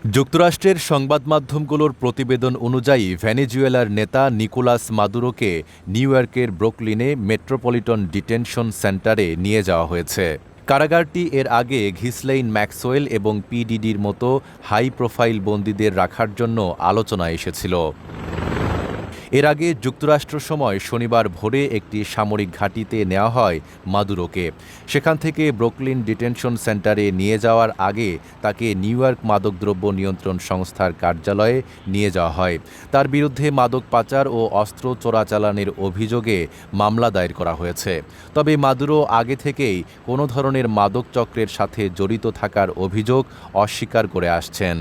যুক্তরাষ্ট্রের সংবাদমাধ্যমগুলোর প্রতিবেদন অনুযায়ী ভেনেজুয়েলার নেতা নিকোলাস মাদুরোকে নিউ ইয়র্কের ব্রুকলিনে মেট্রোপলিটন ডিটেনশন সেন্টারে নিয়ে যাওয়া হয়েছে। কারাগারটি এর আগে ঘিসলেইন ম্যাক্সওয়েল এবং পিডিডির মতো হাই প্রোফাইল বন্দীদের রাখার জন্য আলোচনায় এসেছিল। এর আগে যুক্তরাষ্ট্র সময় শনিবার ভোরে একটি সামরিক ঘাঁটিতে নেওয়া হয় মাদুরোকে। সেখান থেকে ব্রুকলিন ডিটেনশন সেন্টারে নিয়ে যাওয়ার আগে তাকে নিউ ইয়র্ক মাদকদ্রব্য নিয়ন্ত্রণ সংস্থার কার্যালয়ে নিয়ে যাওয়া হয়। তার বিরুদ্ধে মাদক পাচার ও অস্ত্র চোরাচালানের অভিযোগে মামলা দায়ের করা হয়েছে। তবে মাদুরো আগে থেকেই কোনো ধরনের মাদক চক্রের সাথে জড়িত থাকার অভিযোগ অস্বীকার করে আসছেন।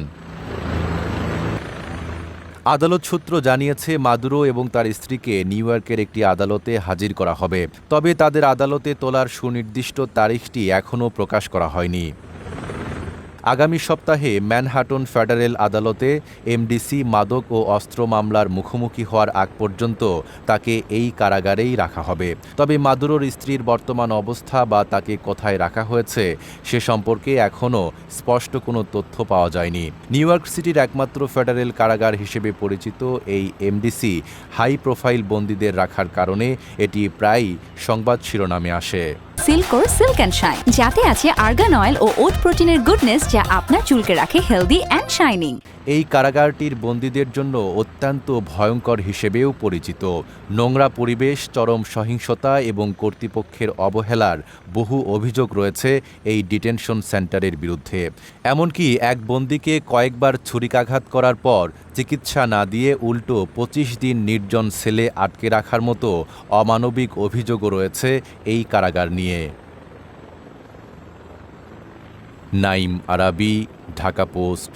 আদালত সূত্র জানিয়েছে মাদুরো এবং তার স্ত্রীকে নিউ ইয়র্কের একটি আদালতে হাজির করা হবে। তবে তাদের আদালতে তোলার সুনির্দিষ্ট তারিখটি এখনও প্রকাশ করা হয়নি। আগামী সপ্তাহে ম্যানহাটন ফেডারেল আদালতে এমডিসি মাদক ও অস্ত্র মামলার মুখোমুখি হওয়ার আগ পর্যন্ত তাকে এই কারাগারেই রাখা হবে। তবে মাদুরোর স্ত্রীর বর্তমান অবস্থা বা তাকে কোথায় রাখা হয়েছে সে সম্পর্কে এখনও স্পষ্ট কোনো তথ্য পাওয়া যায়নি। নিউ ইয়র্ক সিটির একমাত্র ফেডারেল কারাগার হিসেবে পরিচিত এই এমডিসি হাই প্রোফাইল বন্দীদের রাখার কারণে এটি প্রায়ই সংবাদ শিরোনামে আসে। সিল্কোর সিল্ক অ্যান্ড শাইন, যাতে আছে আর্গান অয়েল ও ওট প্রোটিনের গুডনেস, যা আপনার চুলকে রাখে হেলদি অ্যান্ড শাইনিং। এই কারাগারটির বন্দীদের জন্য অত্যন্ত ভয়ঙ্কর হিসেবেও পরিচিত। নোংরা পরিবেশ, চরম সহিংসতা এবং কর্তৃপক্ষের অবহেলার বহু অভিযোগ রয়েছে এই ডিটেনশন সেন্টারের বিরুদ্ধে। এমনকি এক বন্দীকে কয়েকবার ছুরিকাঘাত করার পর চিকিৎসা না দিয়ে উল্টো ২৫ দিন নির্জন সেলে আটকে রাখার মতো অমানবিক অভিযোগও রয়েছে এই কারাগার নিয়ে। নাইম আরাবী, ঢাকা পোস্ট।